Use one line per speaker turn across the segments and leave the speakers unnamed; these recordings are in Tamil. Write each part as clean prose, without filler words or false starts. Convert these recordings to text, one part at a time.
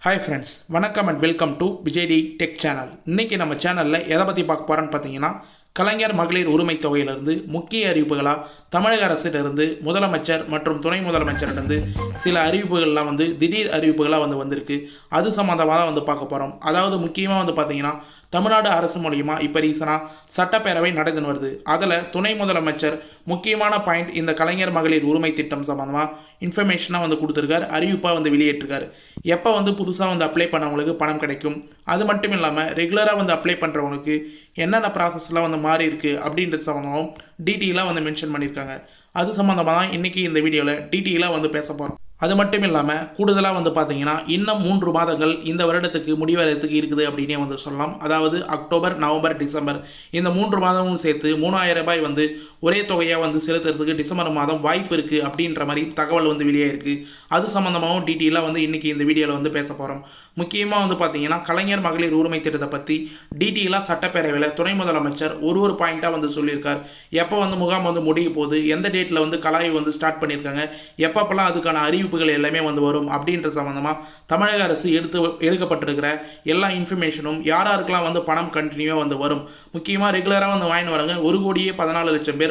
ஹாய் ஃப்ரெண்ட்ஸ், வணக்கம் and welcome to விஜய்டி tech channel. இன்றைக்கி நம்ம சேனலில் எதை பற்றி பார்க்க போகிறோன்னு பார்த்தீங்கன்னா, கலைஞர் மகளிர் உரிமை தொகையிலிருந்து முக்கிய அறிவிப்புகளாக தமிழக அரசிலிருந்து முதலமைச்சர் மற்றும் துணை முதலமைச்சரிலிருந்து சில அறிவிப்புகள்லாம் திடீர் அறிவிப்புகளாக வந்திருக்கு. அது சம்மந்தமாக தான் பார்க்க போகிறோம். அதாவது முக்கியமாக பார்த்தீங்கன்னா, தமிழ்நாடு அரசு மூலிமா இப்போ ரீசனாக சட்டப்பேரவை நடந்துன்னு வருது. அதில் துணை முதலமைச்சர் முக்கியமான பாயிண்ட் இந்த கலைஞர் மகளிர் உரிமை திட்டம் சம்மந்தமாக இன்ஃபர்மேஷனாக கொடுத்துருக்காரு, அறிவிப்பாக வெளியேற்றிருக்காரு. எப்போ புதுசாக அப்ளை பண்ணவங்களுக்கு பணம் கிடைக்கும், அது மட்டும் இல்லாமல் ரெகுலராக அப்ளை பண்ணுறவங்களுக்கு என்னென்ன ப்ராசஸ்லாம் மாறி இருக்குது அப்படின்றது சம்மந்தமாகவும் டீட்டெயிலாக மென்ஷன் பண்ணியிருக்காங்க. அது சம்மந்தமாக தான் இன்றைக்கி இந்த வீடியோவில் டீட்டெயிலாக பேச போகிறோம். அது மட்டும் இல்லாமல் கூடுதலாக பார்த்தீங்கன்னா, இன்னும் 3 மாதங்கள் இந்த வருடத்துக்கு முடிவடைறதுக்கு இருக்குது அப்படின்னே சொல்லலாம். அதாவது அக்டோபர், நவம்பர், டிசம்பர் இந்த 3 மாதமும் சேர்த்து 3000 ரூபாய் ஒரே தொகையாக செலுத்துறதுக்கு டிசம்பர் மாதம் வாய்ப்பு இருக்குது அப்படின்ற மாதிரி தகவல் வெளியே இருக்குது. அது சம்மந்தமாகவும் டீட்டெயிலாக இன்றைக்கி இந்த வீடியோவில் பேச போகிறோம். முக்கியமாக பார்த்தீங்கன்னா, கலைஞர் மகளிர் உரிமை திட்டத்தை பற்றி டீட்டெயிலாக சட்டப்பேரவையில் துணை முதலமைச்சர் ஒரு பாயிண்ட்டாக சொல்லியிருக்கார். எப்போ முகாம் முடிய போகுது, எந்த டேட்டில் கலாய்வு ஸ்டார்ட் பண்ணியிருக்காங்க, எப்பப்பெல்லாம் அதுக்கான அறிவிப்புகள் எல்லாமே வரும் அப்படின்ற சம்மந்தமாக தமிழக அரசு எடுக்கப்பட்டிருக்கிற எல்லா இன்ஃபர்மேஷனும் யாருக்கெல்லாம் பணம் கண்டினியூவாக வரும், முக்கியமாக ரெகுலராக வாங்கின்னு வராங்க 1,14,00,000 பேர்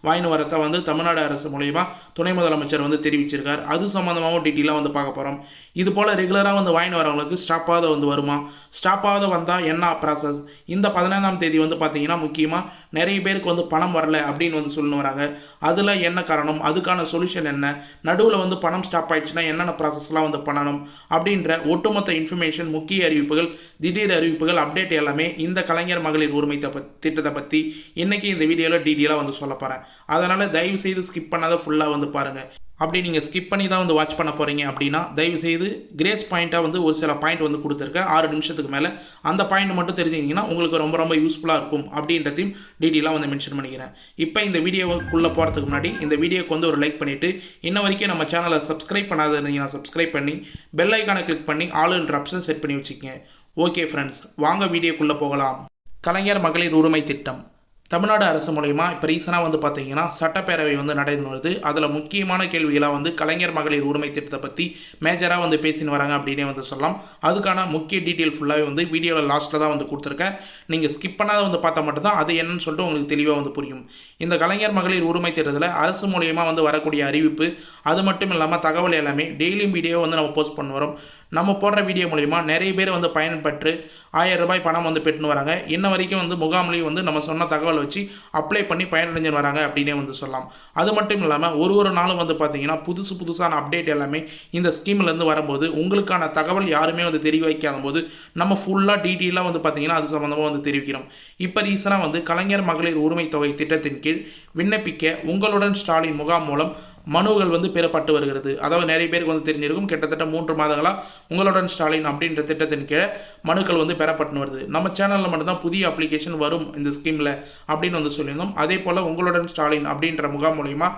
வாங்கின்னு வரத்தை தமிழ்நாடு அரசு மூலயமா துணை முதலமைச்சர் தெரிவிச்சிருக்கார். அது சம்மந்தமாகவும் டீட்டெயிலாக பார்க்க போகிறோம். இது போல் ரெகுலராக வாங்கின்னு வரவங்களுக்கு ஸ்டாப்பாவது வருமா, ஸ்டாப்பாவது வந்தால் என்ன ப்ராசஸ், இந்த 15ஆம் தேதி பார்த்தீங்கன்னா முக்கியமாக நிறைய பேருக்கு பணம் வரல அப்படின்னு சொல்லணும் வராங்க. அதில் என்ன காரணம், அதுக்கான சொல்யூஷன் என்ன, நடுவில் பணம் ஸ்டாப் ஆயிடுச்சுன்னா என்னென்ன ப்ராசஸ்லாம் பண்ணணும் அப்படின்ற ஒட்டுமொத்த இன்ஃபர்மேஷன், முக்கிய அறிவிப்புகள், திடீர் அறிவிப்புகள், அப்டேட் எல்லாமே இந்த கலைஞர் மகளிர் உரிமை திட்டத்தை பற்றி இன்றைக்கி இந்த வீடியோவில் டீட்டெயிலாக சொல்ல போகிறேன். அதனால் தயவு செய்து ஸ்கிப் பண்ணாத ஃபுல்லாக பாருங்கள். அப்படி நீங்கள் ஸ்கிப் பண்ணி தான் வாட்ச் பண்ண போகிறீங்க அப்படின்னா தயவுசெய்து கிரேஸ் பாயிண்ட்டாக ஒரு சில பாயிண்ட் கொடுத்துருக்கேன் 6 நிமிஷத்துக்கு மேலே. அந்த பாயிண்ட் மட்டும் தெரிஞ்சிங்கன்னா உங்களுக்கு ரொம்ப யூஸ்ஃபுல்லாக இருக்கும் அப்படின்றதையும் டீட்டெயிலாக மென்ஷன் பண்ணிக்கிறேன். இப்போ இந்த வீடியோக்குள்ளே போகிறதுக்கு முன்னாடி இந்த வீடியோக்கு ஒரு லைக் பண்ணிவிட்டு, இன்ன வரைக்கும் நம்ம சேனலை சப்ஸ்கிரைப் பண்ணாத இருந்தீங்கன்னா சப்ஸ்கிரைப் பண்ணி பெல் ஐக்கானை கிளிக் பண்ணி ஆளுன்ற ஆப்ஷன் செட் பண்ணி வச்சுக்கோங்க. ஓகே ஃப்ரெண்ட்ஸ், வாங்க வீடியோக்குள்ளே போகலாம். கலைஞர் மகளிர் உரிமை திட்டம் தமிழ்நாடு அரசு மூலயமா இப்போ ரீசனாக பார்த்தீங்கன்னா சட்டப்பேரவை நடந்து வருது. அதில் முக்கியமான கேள்விகளாக கலைஞர் மகளிர் உரிமை திட்டத்தை பற்றி மேஜராக பேசின்னு வராங்க அப்படின்னே சொல்லலாம். அதுக்கான முக்கிய டீட்டெயில் ஃபுல்லாகவே வீடியோவில் லாஸ்ட்டில் தான் கொடுத்துருக்கேன். நீங்கள் ஸ்கிப் பண்ணாத பார்த்தா மட்டும்தான் அது என்னன்னு சொல்லிட்டு உங்களுக்கு தெளிவாக புரியும். இந்த கலைஞர் மகளிர் உரிமை திட்டத்தில் அரசு மூலயமா வரக்கூடிய அறிவிப்பு, அது மட்டும் இல்லாமல் தகவல் எல்லாமே டெய்லியும் வீடியோ நம்ம போஸ்ட் பண்ண வரோம். நம்ம போடுற வீடியோ மூலிமா நிறைய பேர் பயன்பெற்று 1000 ரூபாய் பணம் பெற்றுன்னு வராங்க. இன்ன வரைக்கும் முகாம்லேயும் நம்ம சொன்ன தகவல் வச்சு அப்ளை பண்ணி பயனடைஞ்சுன்னு வராங்க அப்படின்னே சொல்லலாம். அது மட்டும் இல்லாமல் ஒரு நாளும் பார்த்தீங்கன்னா புதுசான அப்டேட் எல்லாமே இந்த ஸ்கீம்லேருந்து வரும்போது உங்களுக்கான தகவல் யாருமே தெரிவிக்காத போது நம்ம ஃபுல்லாக டீட்டெயிலாக பார்த்தீங்கன்னா அது சம்மந்தமாக தெரிவிக்கிறோம். இப்போ ரீசனாக கலைஞர் மகளிர் உரிமை தொகை திட்டத்தின் கீழ் விண்ணப்பிக்க உங்களுடன் ஸ்டாலின் முகாம் மூலம் மனுகள் பெறப்பட்டு வருகிறது. அதாவது நிறைய பேருக்கு தெரிஞ்சிருக்கும், கிட்டத்தட்ட 3 மாதங்களாக உங்களுடன் ஸ்டாலின் அப்படின்ற திட்டத்தின் கீழே மனுக்கள் பெறப்பட்டு வருது. நம்ம சேனலில் மட்டும்தான் புதிய அப்ளிகேஷன் வரும் இந்த ஸ்கீமில் அப்படின்னு சொல்லியிருந்தோம். அதே போல் உங்களுடன் ஸ்டாலின் அப்படின்ற முகாம் மூலிமா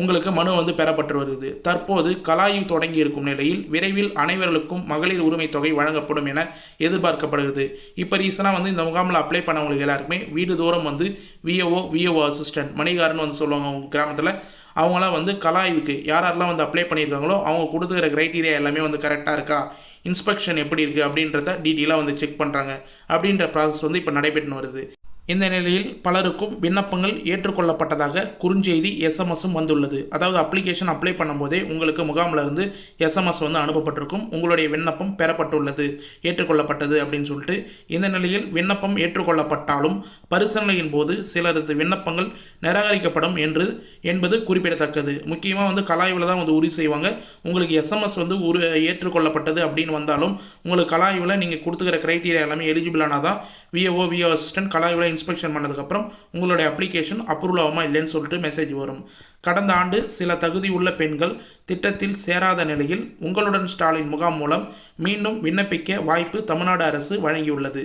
உங்களுக்கு மனு பெறப்பட்டு வருது. தற்போது கலாய்வு தொடங்கி இருக்கும் நிலையில் விரைவில் அனைவருக்கும் மகளிர் உரிமை தொகை வழங்கப்படும் என எதிர்பார்க்கப்படுகிறது. இப்போ ரீசனாக இந்த முகாமில் அப்ளை பண்ணவங்களுக்கு எல்லாருக்குமே வீடு தூரம் விஓ அசிஸ்டன்ட் மணிகாரன் சொல்லுவாங்க உங்கள் கிராமத்தில். அவங்களாம் கலாய்வுக்கு யாரெல்லாம் அப்ளை பண்ணியிருக்காங்களோ அவங்க கொடுத்துக்கிற க்ரைட்டீரியா எல்லாமே கரெக்டாக இருக்கா, இன்ஸ்பெக்ஷன் எப்படி இருக்குது அப்படின்றத டீட்டெயிலாக செக் பண்ணுறாங்க அப்படின்ற ப்ராசஸ் இப்போ நடைபெற்று வருது. இந்த நிலையில் பலருக்கும் விண்ணப்பங்கள் ஏற்றுக்கொள்ளப்பட்டதாக குறுஞ்செய்தி எஸ்எம்எஸும் வந்துள்ளது. அதாவது அப்ளிகேஷன் அப்ளை பண்ணும்போதே உங்களுக்கு முகாமிலிருந்து எஸ்எம்எஸ் அனுப்பப்பட்டிருக்கும், உங்களுடைய விண்ணப்பம் பெறப்பட்டுள்ளது, ஏற்றுக்கொள்ளப்பட்டது அப்படின்னு சொல்லிட்டு. இந்த நிலையில் விண்ணப்பம் ஏற்றுக்கொள்ளப்பட்டாலும் பரிசீலனையின் போது சிலரது விண்ணப்பங்கள் நிராகரிக்கப்படும் என்பது குறிப்பிடத்தக்கது. முக்கியமாக கலாய்வில் தான் உறுதி செய்வாங்க. உங்களுக்கு எஸ்எம்எஸ் ஏற்றுக்கொள்ளப்பட்டது அப்படின்னு வந்தாலும் உங்களுக்கு கலாய்வில் நீங்கள் கொடுத்துக்கிற க்ரைட்டீரியா எல்லாமே எலிஜிபிளானதான் விஓ அசிஸ்டன்ட் கலாய்வில் இன்ஸ்பெக்ஷன் பண்ணதுக்கப்புறம் உங்களுடைய அப்ளிகேஷன் அப்ரூவல் ஆகுமா இல்லைன்னு சொல்லிட்டு மெசேஜ் வரும். கடந்த ஆண்டு சில தகுதி உள்ள பெண்கள் திட்டத்தில் சேராத நிலையில் உங்களுடன் ஸ்டாலின் முகாம் மூலம் மீண்டும் விண்ணப்பிக்க வாய்ப்பு தமிழ்நாடு அரசு வழங்கியுள்ளது.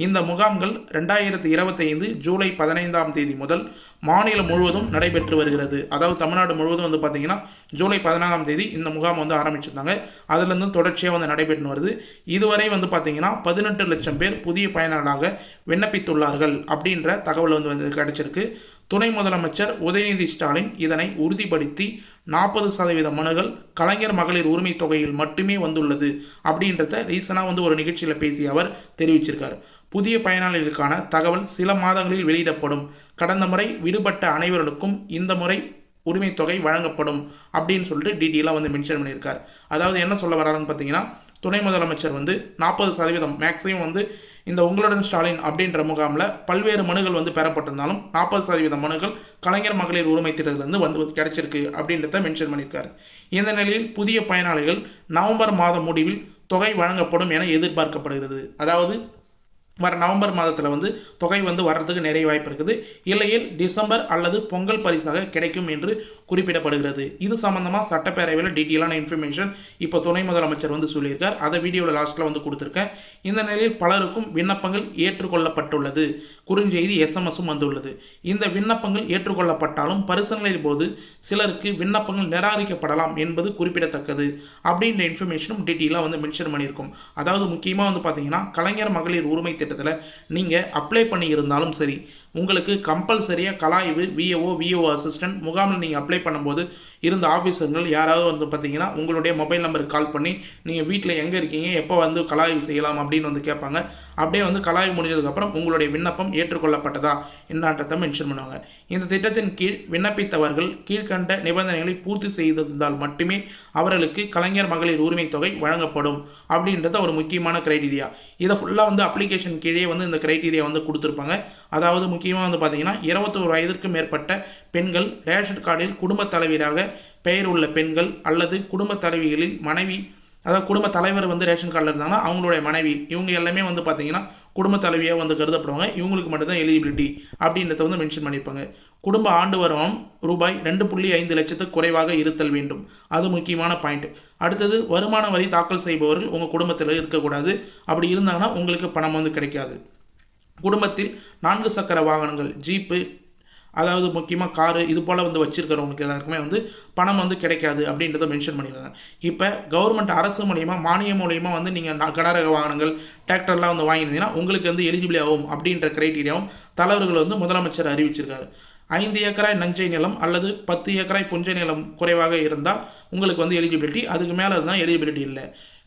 இந்த முகாம்கள் 2025 ஜூலை 15ஆம் தேதி முதல் மாநிலம் முழுவதும் நடைபெற்று வருகிறது. அதாவது தமிழ்நாடு முழுவதும் பார்த்தீங்கன்னா ஜூலை 14ஆம் தேதி இந்த முகாம் ஆரம்பிச்சிருந்தாங்க. அதுலேருந்து தொடர்ச்சியாக நடைபெற்று வருது. இதுவரை பார்த்தீங்கன்னா 18 லட்சம் பேர் புதிய பயனாளர்களாக விண்ணப்பித்துள்ளார்கள் அப்படின்ற தகவல் கிடைச்சிருக்கு. துணை முதலமைச்சர் உதயநிதி ஸ்டாலின் இதனை உறுதிப்படுத்தி 40% மனுகள் கலைஞர் மகளிர் உரிமை தொகையில் மட்டுமே வந்துள்ளது அப்படின்றத ரீசனாக வந்து ஒரு நிகழ்ச்சியில் பேசிய அவர் தெரிவிச்சிருக்கார். புதிய பயனாளிகளுக்கான தகவல் சில மாதங்களில் வெளியிடப்படும். கடந்த முறை விடுபட்ட அனைவருக்கும் இந்த முறை உரிமை தொகை வழங்கப்படும் அப்படின்னு சொல்லிட்டு டீட்டெயிலாக வந்து மென்ஷன் பண்ணியிருக்கார். அதாவது என்ன சொல்ல வராருன்னு பார்த்தீங்கன்னா, துணை முதலமைச்சர் வந்து 40% மேக்ஸிமம் வந்து இந்த உங்களுடன் ஸ்டாலின் அப்படின்ற முகாமில் பல்வேறு மனுகள் வந்து பெறப்பட்டிருந்தாலும் 40% மனுகள் கலைஞர் மகளிர் உரிமை திட்டத்திலிருந்து வந்து கிடைச்சிருக்கு அப்படின்றத மென்ஷன் பண்ணியிருக்காரு. இந்த நிலையில் புதிய பயனாளிகள் நவம்பர் மாத முடிவில் தொகை வழங்கப்படும் என எதிர்பார்க்கப்படுகிறது. அதாவது வர நவம்பர் மாதத்தில் வந்து தொகை வந்து வர்றதுக்கு நிறைய வாய்ப்பு இருக்குது. இல்லையில் டிசம்பர் அல்லது பொங்கல் பரிசாக கிடைக்கும் என்று குறிப்பிடப்படுகிறது. இது சம்பந்தமாக சட்டப்பேரவையில் டீட்டெயிலான இன்ஃபர்மேஷன் இப்போ துணை முதலமைச்சர் வந்து சொல்லியிருக்கார். அதை வீடியோவில் லாஸ்ட்டில் வந்து கொடுத்துருக்கேன். இந்த நிலையில் பலருக்கும் விண்ணப்பங்கள் ஏற்றுக்கொள்ளப்பட்டுள்ளது. குறுஞ்செய்தி எஸ்எம்எஸும் வந்துள்ளது. இந்த விண்ணப்பங்கள் ஏற்றுக்கொள்ளப்பட்டாலும் பரிசீலனை போது சிலருக்கு விண்ணப்பங்கள் நிராகரிக்கப்படலாம் என்பது குறிப்பிடத்தக்கது அப்படின்ற இன்ஃபர்மேஷனும் டீட்டெயிலாக வந்து மென்ஷன் பண்ணியிருக்கோம். அதாவது முக்கியமாக வந்து பார்த்தீங்கன்னா, கலைஞர் மகளிர் உரிமை திட்டத்தில் நீங்கள் அப்ளை பண்ணி இருந்தாலும் சரி, உங்களுக்கு கம்பல்சரியாக கலாய்வு விஓ அசிஸ்டன்ட் முகாமில் நீங்கள் அப்ளை பண்ணும்போது இருந்த ஆஃபீஸர்கள் யாராவது வந்து பார்த்தீங்கன்னா உங்களுடைய மொபைல் நம்பருக்கு கால் பண்ணி நீங்கள் வீட்டில் எங்கே இருக்கீங்க, எப்போ வந்து கலாய்வு செய்யலாம் அப்படின்னு வந்து கேட்பாங்க. அப்படியே வந்து கலாய்வு முடிஞ்சதுக்கப்புறம் உங்களுடைய விண்ணப்பம் ஏற்றுக்கொள்ளப்பட்டதா என்னன்றதை மென்ஷன் பண்ணுவாங்க. இந்த திட்டத்தின் கீழ் விண்ணப்பித்தவர்கள் கீழ்கண்ட நிபந்தனைகளை பூர்த்தி செய்திருந்தால் மட்டுமே அவர்களுக்கு கலைஞர் மகளிர் உரிமை தொகை வழங்கப்படும் அப்படின்றத ஒரு முக்கியமான கிரைட்டீரியா. இதை ஃபுல்லாக வந்து அப்ளிகேஷன் கீழே வந்து இந்த கிரைட்டீரியா வந்து கொடுத்துருப்பாங்க. அதாவது முக்கியமாக வந்து பார்த்தீங்கன்னா 21 வயதிற்கு மேற்பட்ட பெண்கள், ரேஷன் கார்டில் குடும்ப தலைவராக பெயர் உள்ள பெண்கள் அல்லது குடும்ப தலைவிகளில் மனைவி, அதாவது குடும்ப தலைவர் வந்து ரேஷன் கார்டில் இருந்தாங்கன்னா அவங்களுடைய மனைவி, இவங்க எல்லாமே வந்து பார்த்தீங்கன்னா குடும்ப தலைவியாக வந்து கருதப்படுவாங்க. இவங்களுக்கு மட்டும்தான் எலிஜிபிலிட்டி அப்படின்றத வந்து மென்ஷன் பண்ணியிருப்பாங்க. குடும்ப ஆண்டு வருமானம் ரூபாய் 2.5 லட்சத்துக்கு குறைவாக இருத்தல் வேண்டும். அது முக்கியமான பாயிண்ட். அடுத்தது, வருமான வரி தாக்கல் செய்பவர்கள் உங்கள் குடும்பத்தில் இருக்கக்கூடாது. அப்படி இருந்தாங்கன்னா உங்களுக்கு பணம் வந்து கிடைக்காது. குடும்பத்தில் 4 சக்கர வாகனங்கள், ஜீப்பு, அதாவது முக்கியமாக காரு இது போல் வந்து வச்சுருக்கிறவங்களுக்கு எல்லாருக்குமே வந்து பணம் வந்து கிடைக்காது அப்படின்றத மென்ஷன் பண்ணியிருக்காங்க. இப்போ கவர்மெண்ட் அரசு மூலியமாக மானியம் மூலியமாக வந்து நீங்கள் கனரக வாகனங்கள், டிராக்டர்லாம் வந்து வாங்கியிருந்தீங்கன்னா உங்களுக்கு வந்து எலிஜிபிள் ஆகும் அப்படின்ற கிரைட்டீரியாவும் தலைவர்கள் வந்து முதலமைச்சர் அறிவிச்சிருக்காரு. 5 ஏக்கராய் நஞ்சை நிலம் அல்லது 10 ஏக்கராய் புஞ்சை நிலம் குறைவாக இருந்தால் உங்களுக்கு வந்து எலிஜிபிலிட்டி, அதுக்கு மேலே இருந்தால் எலிஜிபிலிட்டி இல்லை.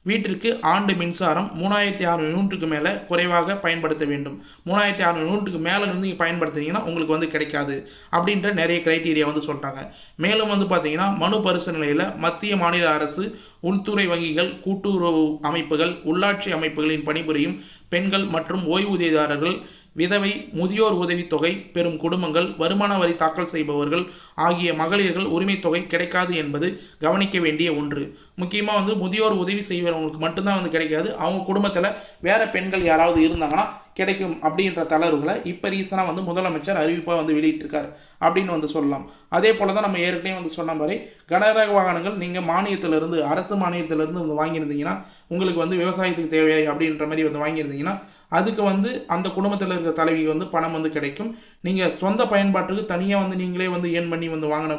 வீட்டிற்கு ஆண்டு மின்சாரம் 3600 யூனிட்டுக்கு மேலே குறைவாக பயன்படுத்த வேண்டும். 3600 யூனிட்டுக்கு மேலே வந்து நீங்கள் பயன்படுத்துனீங்கன்னா உங்களுக்கு வந்து கிடைக்காது அப்படின்ற நிறைய கிரைட்டீரியா வந்து சொல்கிறாங்க. மேலும் வந்து பார்த்தீங்கன்னா, மனு பரிசீலனையில் மத்திய மாநில அரசு, உள்துறை வங்கிகள், கூட்டுறவு அமைப்புகள், உள்ளாட்சி அமைப்புகளின் பணிபுரியும் பெண்கள் மற்றும் ஓய்வூதியதாரர்கள், விதவை, முதியோர் உதவித்தொகை பெறும் குடும்பங்கள், வருமான வரி தாக்கல் செய்பவர்கள் ஆகிய மகளிர்கள் உரிமை தொகை கிடைக்காது என்பது கவனிக்க வேண்டிய ஒன்று. முக்கியமாக வந்து முதியோர் உதவி செய்கிறவங்களுக்கு மட்டும்தான் வந்து கிடைக்காது. அவங்க குடும்பத்தில் வேறு பெண்கள் யாராவது இருந்தாங்கன்னா கிடைக்கும் அப்படின்ற தளர்வுகளை இப்போ ரீசனாக வந்து முதலமைச்சர் அறிவிப்பாக வந்து வெளியிட்டிருக்காரு அப்படின்னு வந்து சொல்லலாம். அதே போல் தான் நம்ம ஏற்கனவே வந்து சொன்ன மாதிரி கனரக வாகனங்கள் நீங்கள் மானியத்திலிருந்து, அரசு மானியத்திலிருந்து வந்து வாங்கியிருந்தீங்கன்னா, உங்களுக்கு வந்து விவசாயத்துக்கு தேவையாய் அப்படின்ற மாதிரி வந்து வாங்கியிருந்தீங்கன்னா அதுக்கு வந்து அந்த குடும்பத்தில் இருக்கிற தலைவி வந்து பணம் வந்து கிடைக்கும். நீங்கள் சொந்த பயன்பாட்டுக்கு தனியாக வந்து நீங்களே வந்து ஏர்ன் பண்ணி வந்து வாங்கின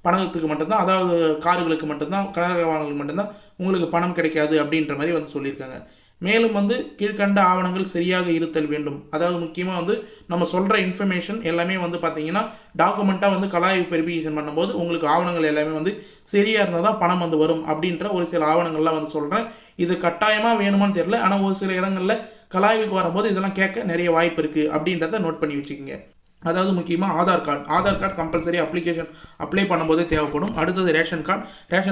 பணத்துக்கு மட்டும்தான், அதாவது கார்களுக்கு மட்டும்தான், கனரக வாகனங்களுக்கு மட்டும்தான் உங்களுக்கு பணம் கிடைக்காது அப்படின்ற மாதிரி வந்து சொல்லியிருக்காங்க. மேலும் வந்து கீழ்கண்ட ஆவணங்கள் சரியாக இருத்தல் வேண்டும். அதாவது முக்கியமாக வந்து நம்ம சொல்கிற இன்ஃபர்மேஷன் எல்லாமே வந்து பார்த்தீங்கன்னா டாக்குமெண்ட்டாக வந்து கலாய்வு வெரிஃபிகேஷன் பண்ணும்போது உங்களுக்கு ஆவணங்கள் எல்லாமே வந்து சரியாக இருந்தால் தான் பணம் வந்து வரும் அப்படின்ற ஒரு சில ஆவணங்கள்லாம் வந்து சொல்கிறேன். இது கட்டாயமாக வேணுமான்னு தெரியல, ஆனால் ஒரு சில இடங்களில் கலாய்வுக்கு வரும்போது இதெல்லாம் கேட்க நிறைய வாய்ப்பு இருக்குது அப்படின்றத நோட் பண்ணி வச்சுக்கோங்க. அதாவது முக்கியமாக ஆதார் கார்டு கம்பல்சரி அப்ளை பண்ணும்போதே தேவைப்படும். அடுத்தது ரேஷன்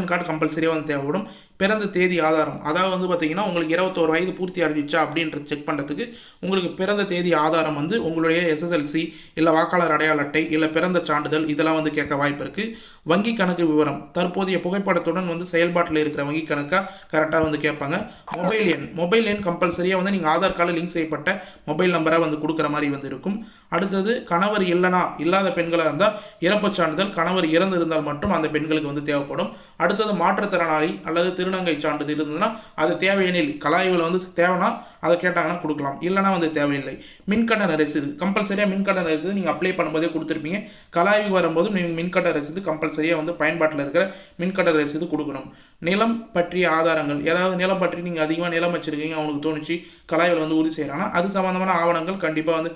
கார்டு கம்பல்சரியாக வந்து தேவைப்படும். பிறந்த தேதி ஆதாரம், அதாவது வந்து பார்த்திங்கன்னா உங்களுக்கு 21 வயது பூர்த்தி அடைஞ்சிச்சா அப்படின்றத செக் பண்ணுறதுக்கு உங்களுக்கு பிறந்த தேதி ஆதாரம் வந்து உங்களுடைய SSLC இல்லை வாக்காளர் அடையாள அட்டை இல்லை பிறந்த சான்றிதழ் இதெல்லாம் வந்து கேட்க வாய்ப்பு இருக்குது. வங்கி கணக்கு விவரம், தற்போதைய புகைப்படத்துடன் வந்து செயல்பாட்டில் இருக்கிற வங்கி கணக்காக கரெக்டாக வந்து கேட்பாங்க. மொபைல் எண் கம்பல்சரியாக வந்து நீங்கள் ஆதார் கார்டில் லிங்க் செய்யப்பட்ட மொபைல் நம்பராக வந்து கொடுக்குற மாதிரி வந்து இருக்கும். அடுத்தது, கணவர் இல்லாத பெண்களாக இருந்தால் இறப்புச் சான்றிதழ், கணவர் இறந்து இருந்தால் மட்டும் அந்த பெண்களுக்கு வந்து தேவைப்படும். அடுத்தது, மாற்றுத்திறனாளி அல்லது திருநங்கை சான்றிதழ் இருந்ததுன்னா அது தேவையெனில் கலாய்வில் வந்து தேவைன்னா அதை கேட்டாங்கன்னா கொடுக்கலாம், இல்லைனா வந்து தேவையில்லை. மின்கட்டண ரசீது கம்பல்சரியாக மின்கட்டண ரசீது நீங்கள் அப்ளை பண்ணும்போதே கொடுத்துருப்பீங்க. கலாய்வு வரும்போது நீங்கள் மின்கட்டண ரசீது கம்பல்சரியாக வந்து பயன்பாட்டில் இருக்கிற மின்கட்டண ரசீது கொடுக்கணும். நிலம் பற்றிய ஆதாரங்கள், ஏதாவது நிலம் பற்றி நீங்கள் அதிகமாக நிலம் வச்சுருக்கீங்க அவனுக்கு தோணுச்சு கலாய்வில் வந்து உறுதி செய்கிறாங்கன்னா அது சம்மந்தமான ஆவணங்கள் கண்டிப்பாக வந்து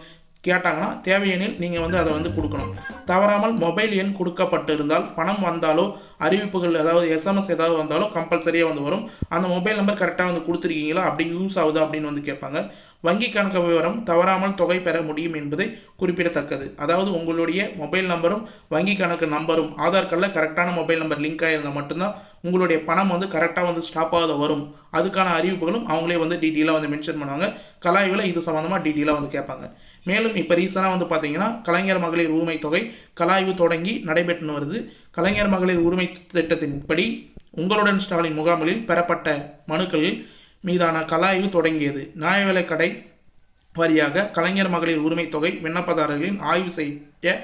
கேட்டாங்கன்னா தேவையெனில் நீங்கள் வந்து அதை வந்து கொடுக்கணும். தவறாமல் மொபைல் எண் கொடுக்கப்பட்டிருந்தால் பணம் வந்தாலோ அறிவிப்புகள் அதாவது எஸ்எம்எஸ் ஏதாவது வந்தாலும் கம்பல்சரியாக வந்து வரும். அந்த மொபைல் நம்பர் கரெக்டாக வந்து கொடுத்துருக்கீங்களா, அப்படி யூஸ் ஆகுதா அப்படின்னு வந்து கேட்பாங்க. வங்கி கணக்கு விவரம் தவறாமல் தொகை பெற முடியும் என்பதை குறிப்பிடத்தக்கது. அதாவது உங்களுடைய மொபைல் நம்பரும் வங்கி கணக்கு நம்பரும் ஆதார் கார்டில் கரெக்டான மொபைல் நம்பர் லிங்க் ஆகியிருந்தால் மட்டும்தான் உங்களுடைய பணம் வந்து கரெக்டாக வந்து ஸ்டாப் ஆகாத வரும். அதுக்கான அறிவிப்புகளும் அவங்களே வந்து டீட்டெயிலாக வந்து மென்ஷன் பண்ணுவாங்க. கலாய்வில் இது சம்மந்தமாக டீட்டெயிலாக வந்து கேட்பாங்க. மேலும் இப்போ ரீசனாக வந்து பார்த்தீங்கன்னா கலைஞர் மகளிர் உரிமை தொகை கலாய்வு தொடங்கி நடைபெற்றுன்னு வருது. கலைஞர் மகளிர் உரிமை திட்டத்தின்படி உங்களுடன் ஸ்டாலின் முகாம்களில் பெறப்பட்ட மனுக்களில் மீதான கலாய்வு தொடங்கியது. நியாய விலைக் கடை வாரியாக கலைஞர் மகளிர் உரிமை தொகை விண்ணப்பதாரர்களின் ஆய்வு செய்ய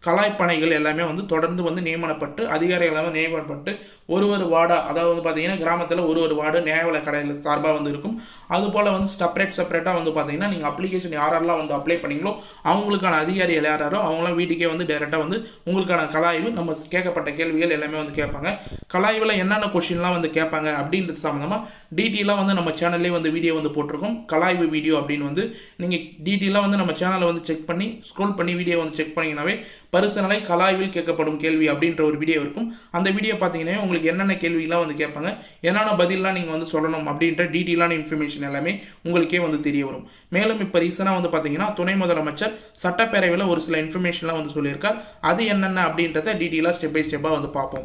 கலாய்ப்பனைகள் எல்லாமே வந்து தொடர்ந்து வந்து நியமனப்பட்டு அதிகாரிகள் எல்லாமே நியமனப்பட்டு ஒரு வார்டாக, அதாவது வந்து பார்த்தீங்கன்னா கிராமத்தில் ஒரு வார்டு நியாய விலைக் கடையில் சார்பாக வந்து இருக்கும். அதுபோல் வந்து செப்பரேட்டாக வந்து பார்த்தீங்கன்னா நீங்கள் அப்ளிகேஷன் யாரெல்லாம் வந்து அப்ளை பண்ணீங்களோ அவங்களுக்கான அதிகாரிகள் யாரோ அவங்களாம் வீட்டுக்கே வந்து டைரெக்டாக வந்து உங்களுக்கான கலாய்வு நம்ம கேட்கப்பட்ட கேள்விகள் எல்லாமே வந்து கேட்பாங்க. கலாய்வில் என்னென்ன கொஷின்லாம் வந்து கேட்பாங்க அப்படின்றது சம்மந்தமாக டீட்டெயிலாக வந்து நம்ம சேனல்லே வந்து வீடியோ வந்து போட்டிருக்கோம். கலாய்வு வீடியோ அப்படின்னு வந்து நீங்கள் டீட்டெயிலாக வந்து நம்ம சேனலை வந்து செக் பண்ணி ஸ்க்ரோல் பண்ணி வீடியோ வந்து செக் பண்ணிங்கனாவே பரிசனலை கலாய்வில் கேட்கப்படும் கேள்வி அப்படின்ற ஒரு வீடியோ இருக்கும். அந்த வீடியோ பார்த்தீங்கன்னா உங்களுக்கு என்னென்ன கேள்விலாம் வந்து கேட்பாங்க, என்னென்ன பதிலாம் நீங்கள் வந்து சொல்லணும் அப்படின்ற டீட்டெயிலான இன்ஃபர்மேஷன் எல்லாமே உங்களுக்கே வந்து தெரிய வரும். மேலும் இப்போ ரீசனாக வந்து பார்த்தீங்கன்னா துணை முதலமைச்சர் சட்டப்பேரவையில் ஒரு சில இன்ஃபர்மேஷன்லாம் வந்து சொல்லியிருக்கார். அது என்னென்ன அப்படின்றத டீட்டெயிலாக ஸ்டெப் பை ஸ்டெப்பாக வந்து பார்ப்போம்.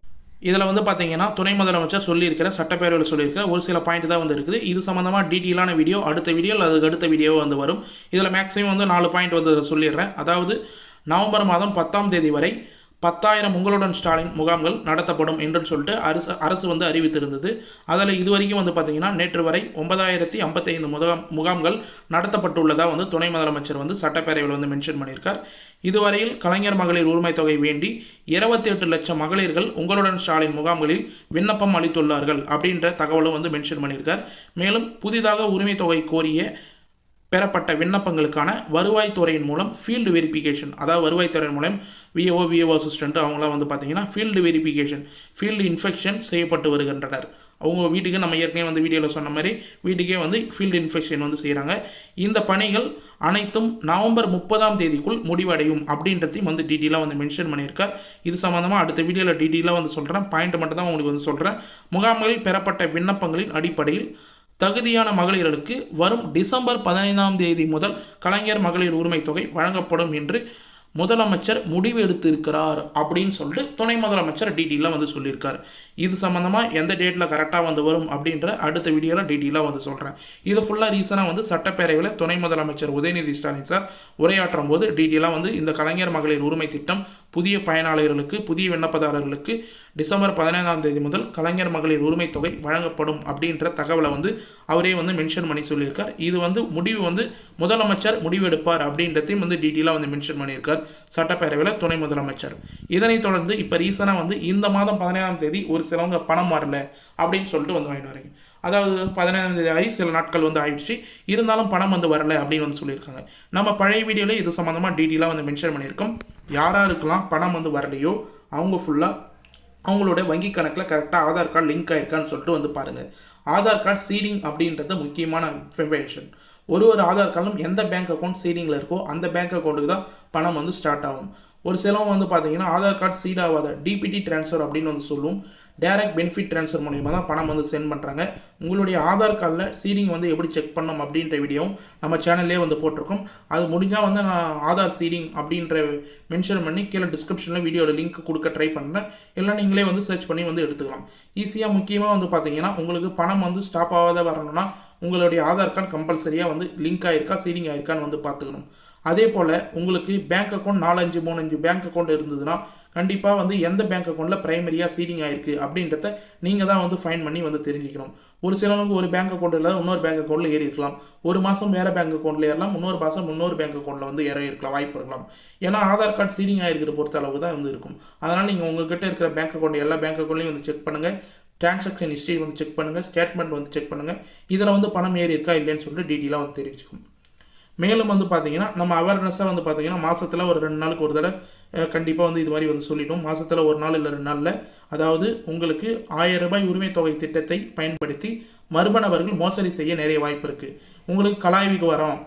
இதில் வந்து பார்த்தீங்கன்னா துணை முதலமைச்சர் சொல்லியிருக்கிற சட்டப்பேரவையில் சொல்லியிருக்கிற ஒரு சில பாயிண்ட் தான் வந்து இருக்குது. இது சம்மந்தமாக டீட்டெயிலான வீடியோ அடுத்த வீடியோ அதுக்கு அடுத்த வீடியோவும் வந்து வரும். இதில் மேக்ஸிமம் வந்து 4 பாயிண்ட் வந்து சொல்லிடுறேன். அதாவது நவம்பர் மாதம் 10ஆம் தேதி வரை 10,000 உங்களுடன் ஸ்டாலின் முகாம்கள் நடத்தப்படும் என்று சொல்லிட்டு அரசு வந்து அறிவித்திருந்தது. அதில் இதுவரைக்கும் வந்து பார்த்தீங்கன்னா நேற்று வரை 9,055 முகாம்கள் நடத்தப்பட்டுள்ளதாக வந்து துணை முதலமைச்சர் வந்து சட்டப்பேரவையில் வந்து மென்ஷன் பண்ணியிருக்கார். இதுவரையில் கலைஞர் மகளிர் உரிமை தொகை வேண்டி 28 லட்சம் மகளிர்கள் உங்களுடன் ஸ்டாலின் முகாம்களில் விண்ணப்பம் அளித்துள்ளார்கள் அப்படின்ற தகவலும் வந்து மென்ஷன் பண்ணியிருக்கார். மேலும் புதிதாக உரிமை தொகை கோரிய பெறப்பட்ட விண்ணப்பங்களுக்கான வருவாய்த்துறையின் மூலம் ஃபீல்டு வெரிஃபிகேஷன், அதாவது வருவாய்த்துறையின் மூலம் விஓ அசிஸ்டண்ட் அவங்களாம் வந்து பார்த்தீங்கன்னா ஃபீல்டு வெரிஃபிகேஷன் ஃபீல்டு இன்ஃபெக்ஷன் செய்யப்பட்டு வருகின்றனர். அவங்க வீட்டுக்கு நம்ம ஏற்கனவே வந்து வீடியோவில் சொன்ன மாதிரி வீட்டுக்கே வந்து ஃபீல்டு இன்ஃபெக்ஷன் வந்து செய்கிறாங்க. இந்த பணிகள் அனைத்தும் நவம்பர் 30ஆம் தேதிக்குள் முடிவடையும் அப்படின்றதையும் வந்து டீட்டெயிலாக வந்து மென்ஷன் பண்ணியிருக்கார். இது சம்மந்தமாக அடுத்த வீடியோவில் டீட்டெயிலாக வந்து சொல்கிறேன். பாயிண்ட் மட்டும் தான் உங்களுக்கு வந்து சொல்கிறேன். முகாம்களில் பெறப்பட்ட விண்ணப்பங்களின் அடிப்படையில் தகுதியான மகளிர்களுக்கு வரும் டிசம்பர் 15ஆம் தேதி முதல் கலைஞர் மகளிர் உரிமை தொகை வழங்கப்படும் என்று முதலமைச்சர் முடிவு எடுத்திருக்கிறார் அப்படின்னு சொல்லிட்டு துணை முதலமைச்சர் டீட்டெயிலாக வந்து சொல்லியிருக்கார். இது சம்மந்தமாக எந்த டேட்டில் கரெக்டாக வந்து வரும் அப்படின்ற அடுத்த வீடியோவில் டீட்டெயிலாக வந்து சொல்கிறேன். இது ஃபுல்லாக ரீசனாக வந்து சட்டப்பேரவையில் துணை முதலமைச்சர் உதயநிதி ஸ்டாலின் சார் உரையாற்றும் போது டீட்டெயிலாக வந்து இந்த கலைஞர் மகளிர் உரிமை திட்டம் புதிய பயனாளர்களுக்கு புதிய விண்ணப்பதாரர்களுக்கு டிசம்பர் 15ஆம் தேதி முதல் கலைஞர் மகளிர் உரிமை தொகை வழங்கப்படும் அப்படின்ற தகவலை வந்து அவரே வந்து மென்ஷன் பண்ணி சொல்லியிருக்கார். இது வந்து முடிவு வந்து முதலமைச்சர் முடிவெடுப்பார் அப்படின்றதையும் வந்து டீட்டெயிலாக வந்து மென்ஷன் பண்ணியிருக்கார் சட்டப்பேரவையில் துணை முதலமைச்சர். இதனைத் தொடர்ந்து இப்போ ரீசனாக வந்து இந்த மாதம் 15ஆம் தேதி ஒரு சிலவங்க பணம் வரல அப்படின்னு சொல்லிட்டு வந்து வாங்கிட்டு வரீங்க. அதாவது 15ஆம் தேதி ஆகி சில நாட்கள் வந்து ஆயிடுச்சு, இருந்தாலும் பணம் வந்து வரல அப்படின்னு வந்து சொல்லியிருக்காங்க. நம்ம பழைய வீடியோவில் இது சம்மந்தமாக டீட்டெயிலாக வந்து மென்ஷன் பண்ணியிருக்கோம். யாராருக்கெல்லாம் பணம் வந்து வரலையோ அவங்க ஃபுல்லாக அவங்களோட வங்கி கணக்கில் கரெக்டாக ஆதார் கார்டு லிங்க் ஆகிருக்கான்னு சொல்லிட்டு வந்து பாருங்கள். ஆதார் கார்டு சீடிங் அப்படின்றது முக்கியமான இன்ஃபர்மேஷன். ஒரு ஆதார் கார்டும் எந்த பேங்க் அக்கௌண்ட் சீடிங்கில் இருக்கோ அந்த பேங்க் அக்கௌண்ட்டுக்கு தான் பணம் வந்து ஸ்டார்ட் ஆகும். ஒரு சிலவங்க வந்து பார்த்தீங்கன்னா ஆதார் கார்டு சீட் ஆகாத டிபிடி ட்ரான்ஸ்ஃபர் அப்படின்னு வந்து சொல்லுவோம். டைரக்ட் பெனிஃபிட் ட்ரான்ஸ்ஃபர் மூலிமா தான் பணம் வந்து சென்ட் பண்ணுறாங்க. உங்களுடைய ஆதார் கார்டில் சீடிங் வந்து எப்படி செக் பண்ணணும் அப்படின்ற வீடியோவும் நம்ம சேனல்லே வந்து போட்டிருக்கோம். அது முடிஞ்சால் வந்து நான் ஆதார் சீடிங் அப்படின்ற மென்ஷன் பண்ணி கீழே டிஸ்கிரிப்ஷனில் வீடியோவில் லிங்க் கொடுக்க ட்ரை பண்ணுறேன். இல்லை நீங்களே வந்து சர்ச் பண்ணி வந்து எடுத்துக்கலாம். ஈஸியாக முக்கியமாக வந்து பார்த்தீங்கன்னா உங்களுக்கு பணம் வந்து ஸ்டாப் ஆகாத வரணும்னா உங்களுடைய ஆதார் கார்டு கம்பல்சரியாக வந்து லிங்க் ஆகிருக்கா சீடிங் ஆகிருக்கான்னு வந்து பார்த்துக்கணும். அதே போல் உங்களுக்கு பேங்க் அக்கௌண்ட் 4-5 பேங்க் அக்கௌண்ட் இருந்ததுன்னா கண்டிப்பாக வந்து எந்த பேங்க் அக்கௌண்ட்டில் ப்ரைமரியாக சீடிங் ஆகிருக்கு அப்படின்றத நீங்கள் தான் வந்து ஃபைன் பண்ணி வந்து தெரிஞ்சுக்கணும். ஒரு சிலவங்களுக்கு ஒரு பேங்க் அக்கௌண்ட் இல்லாத இன்னொரு பேங்க் அக்கௌண்ட்டில் ஏறி இருக்கலாம். ஒரு மாதம் வேறு பேங்க் அக்கௌண்ட்டில் ஏறலாம், இன்னொரு மாதம் இன்னொரு பேங்க் அக்கௌண்ட்டில் வந்து ஏற இருக்கலாம், வாய்ப்பு இருக்கலாம். ஏன்னா ஆதார் கார்டு சீடிங் ஆகிருக்கிற பொறுத்த அளவுக்கு தான் வந்து இருக்கும். அதனால் நீங்கள் உங்கள்கிட்ட இருக்கிற பேங்க் அக்கௌண்ட் எல்லா பேங்க் அக்கௌண்ட்லையும் வந்து செக் பண்ணுங்கள். டிரான்சாக்ஷன் ஹிஸ்ட்ரி வந்து செக் பண்ணுங்கள், ஸ்டேட்மெண்ட் வந்து செக் பண்ணுங்கள். இதில் வந்து பணம் ஏறி இருக்கா இல்லைன்னு சொல்லிட்டு டீட்டெயிலாக வந்து தெரிவிச்சுக்கும். மேலும் வந்து பார்த்தீங்கன்னா நம்ம அவேர்னஸாக வந்து பார்த்தீங்கன்னா மாதத்தில் ஒரு 2 நாளுக்கு ஒரு தடவை கண்டிப்பாக வந்து இது மாதிரி வந்து சொல்லிட்டோம். மாதத்தில் ஒரு நாள் இல்லை 2 நாளில், அதாவது உங்களுக்கு 1000 ரூபாய் உரிமை தொகை திட்டத்தை பயன்படுத்தி மர்ம நபர்கள் மோசடி செய்ய நிறைய வாய்ப்பு இருக்குது. உங்களுக்கு கலாய்வுக்கு வரோம்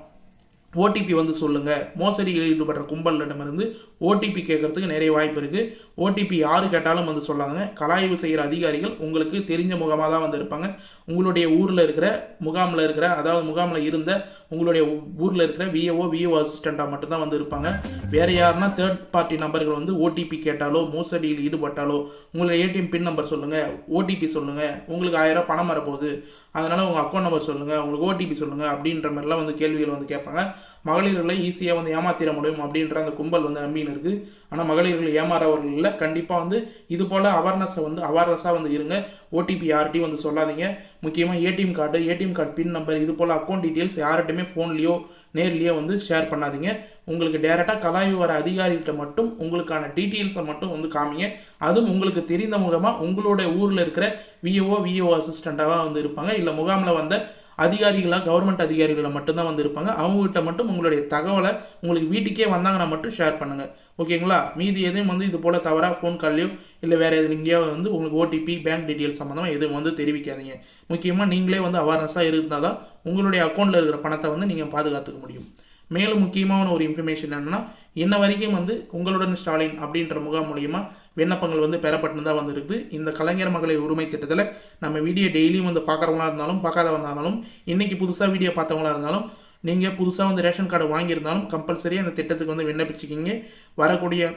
ஓடிபி வந்து சொல்லுங்கள். மோசடியில் ஈடுபடுற கும்பலிடமிருந்து ஓடிபி கேட்கறதுக்கு நிறைய வாய்ப்பு இருக்குது. ஓடிபி யார் கேட்டாலும் வந்து சொல்லாதுங்க. கலாய்வு செய்கிற அதிகாரிகள் உங்களுக்கு தெரிஞ்ச முகமாக தான் வந்து இருப்பாங்க. உங்களுடைய ஊரில் இருக்கிற முகாமில் இருந்த உங்களுடைய ஊரில் இருக்கிற விஓ அசிஸ்டண்ட்டாக மட்டும்தான் வந்து இருப்பாங்க. வேறு யாருன்னா தேர்ட் பார்ட்டி நம்பர்கள் வந்து ஓடிபி கேட்டாலோ மோசடியில் ஈடுபட்டாலோ உங்களுடைய ஏடிஎம் பின் நம்பர் சொல்லுங்கள், ஓடிபி சொல்லுங்கள், உங்களுக்கு 1000 ரூபா பணம் வரப்போகுது, அதனால் உங்கள் அக்கௌண்ட் நம்பர் சொல்லுங்கள், உங்களுக்கு ஓடிபி சொல்லுங்கள் அப்படின்ற மாதிரிலாம் வந்து கேள்விகள் வந்து கேட்பாங்க. மகளிர்களை ஈஸியாக வந்து ஏமாத்திட முடியும் அப்படின்ற அந்த கும்பல் வந்து நம்பின்னு இருக்குது. ஆனால் மகளிர்கள் ஏமாறவர்கள் இல்லை. கண்டிப்பாக வந்து இது போல் அவேர்னஸாக வந்து இருங்க. ஓடிபி யார்கிட்டையும் வந்து சொல்லாதீங்க. முக்கியமாக ஏடிஎம் கார்டு பின் நம்பர் இது போல் அக்கௌண்ட் டீட்டெயில்ஸ் யார்கிட்டையுமே ஃபோன்லேயோ நேர்லேயோ வந்து ஷேர் பண்ணாதீங்க. உங்களுக்கு டேரெக்டாக கலாய்வு வர அதிகாரிகிட்ட மட்டும் உங்களுக்கான டீட்டெயில்ஸை மட்டும் வந்து காமிங்க. அதுவும் உங்களுக்கு தெரிந்த முகமாக உங்களுடைய ஊரில் இருக்கிற விஓ அசிஸ்டண்ட்டாக வந்து இருப்பாங்க. இல்லை முகாமில் வந்த அதிகாரிகளாக கவர்மெண்ட் அதிகாரிகளை மட்டும்தான் வந்து இருப்பாங்க. அவங்ககிட்ட மட்டும் உங்களுடைய தகவலை உங்களுக்கு வீட்டுக்கே வந்தாங்கன்னா மட்டும் ஷேர் பண்ணுங்கள். ஓகேங்களா? மீதி எதுவும் வந்து இது போல் தவறாக ஃபோன் கால்லையோ இல்லை வேறு எது எங்கேயாவது வந்து உங்களுக்கு ஓடிபி பேங்க் டீட்டெயில்ஸ் சம்மந்தமாக எதுவும் வந்து தெரிவிக்காதீங்க. முக்கியமாக நீங்களே வந்து அவேர்னஸாக இருந்தால் தான் உங்களுடைய அக்கௌண்ட்டில் இருக்கிற பணத்தை வந்து நீங்கள் பாதுகாத்துக்க முடியும். மேலும் முக்கியமான ஒரு இன்ஃபர்மேஷன் என்னென்னா, இன்ன வரைக்கும் வந்து உங்களுடன் ஸ்டாலின் அப்படின்ற முகாம் மூலிமா விண்ணப்பங்கள் வந்து பெறப்பட்டு தான் வந்து இருக்குது. இந்த கலைஞர் மகளிர் உரிமை திட்டத்தில் நம்ம வீடியோ டெய்லியும் வந்து பார்க்குறவங்களா இருந்தாலும் பார்க்காதவங்களாலும் இன்றைக்கி புதுசாக வீடியோ பார்த்தவங்களா இருந்தாலும் நீங்கள் புதுசாக வந்து ரேஷன் கார்டு வாங்கியிருந்தாலும் கம்பல்சரியாக அந்த திட்டத்துக்கு வந்து விண்ணப்பிச்சுக்கிங்க. வரக்கூடிய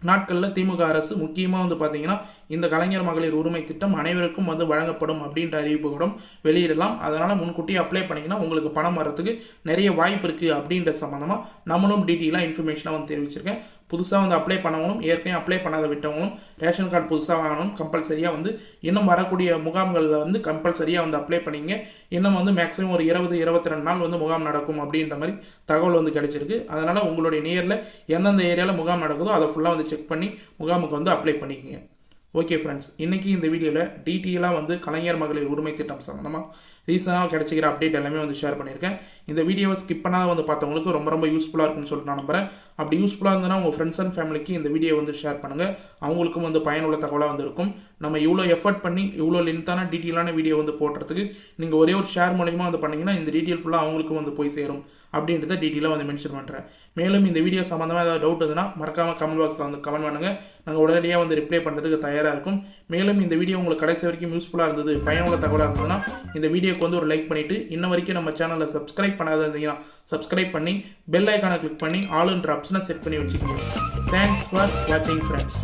நாட்களில் திமுக அரசு முக்கியமாக வந்து பார்த்திங்கன்னா இந்த கலைஞர் மகளிர் உரிமை திட்டம் அனைவருக்கும் வந்து வழங்கப்படும் அப்படின்ற அறிவிப்பு கூட வெளியிடலாம். அதனால் முன்கூட்டியே அப்ளை பண்ணிங்கன்னா உங்களுக்கு பணம் வரத்துக்கு நிறைய வாய்ப்பு இருக்குது அப்படின்ற சம்மந்தமாக நம்மளும் டீட்டெயிலாக இன்ஃபர்மேஷனாக வந்து தெரிவிச்சிருக்கேன். புதுசாக வந்து அப்ளை பண்ணவங்களும் ஏற்கனவே அப்ளை பண்ணாத விட்டவங்களும் ரேஷன் கார்டு புதுசாக வாங்கணும் கம்பல்சரியாக வந்து இன்னும் வரக்கூடிய முகாம்களில் வந்து கம்பல்சரியாக வந்து அப்ளை பண்ணிங்க. இன்னும் வந்து மேக்ஸிமம் ஒரு 20-22 நாள் வந்து முகாம் நடக்கும் அப்படின்ற மாதிரி தகவல் வந்து கிடைச்சிருக்கு. அதனால் உங்களுடைய நியரில் எந்தெந்த ஏரியாவில் முகாம் நடக்குதோ அதை ஃபுல்லாக வந்து செக் பண்ணி முகாமுக்கு வந்து அப்ளை பண்ணிக்கோங்க. ஓகே ஃப்ரெண்ட்ஸ், இன்றைக்கி இந்த வீடியோவில் டீட்டெயிலாக வந்து கலைஞர் மகளிர் உரிமை திட்டம் சம்மந்தமாக ரீசனாக கிடைச்சிக்கிற அப்டேட் எல்லாமே வந்து ஷேர் பண்ணியிருக்கேன். இந்த வீடியோவை ஸ்கிப் பண்ணாத வந்து பார்த்தவங்களுக்கு ரொம்ப யூஸ்ஃபுல்லாக இருக்கும்னு சொல்லிட்டு நான் நம்புகிறேன். அப்படி யூஸ்ஃபுல்லாக இருந்ததுன்னா உங்கள் ஃப்ரெண்ட்ஸ் அண்ட் ஃபேமிலிக்கு இந்த வீடியோ வந்து ஷேர் பண்ணுங்கள். அவங்களுக்கும் வந்து பயனுள்ள தகவலாக வந்து இருக்கும். நம்ம இவ்வளோ எஃபர்ட் பண்ணி இவ்வளோ லென்த்தான டீட்டெயிலான வீடியோ வந்து போடுறதுக்கு நீங்கள் ஒரே ஒரு ஷேர் மூலிமா வந்து பண்ணிங்கன்னா இந்த டீட்டெயில் ஃபுல்லாக அவங்களுக்கும் வந்து போய் சேரும் அப்படின்றத டீட்டெயிலாக வந்து மென்ஷன் பண்ணுறேன். மேலும் இந்த வீடியோ சம்மந்தமாக ஏதாவது டவுட் இருந்ததுன்னா மறக்காமல் கமெண்ட் பாக்ஸில் வந்து கமெண்ட் பண்ணுங்கள். நாங்கள் உடனடியாக வந்து ரிப்ளை பண்ணுறதுக்கு தயாராக இருக்கும். மேலும் இந்த வீடியோ உங்களுக்கு கடைசி வரைக்கும் யூஸ்ஃபுல்லாக இருந்தது, பயனுள்ள தகவலாக இருந்ததுன்னா இந்த வீடியோக்கு வந்து ஒரு லைக் பண்ணிவிட்டு இன்ன வரைக்கும் நம்ம சேனலை சப்ஸ்கிரைப் பண்ணாத இருந்தீங்கன்னா சப்ஸ்கிரைப் பண்ணி பெல் ஐக்கானை கிளிக் பண்ணி ஆல்ன்ற ஆப்ஷனை செட் பண்ணி வச்சுக்கோங்க. தேங்க்ஸ் ஃபார் வாட்சிங் ஃப்ரெண்ட்ஸ்.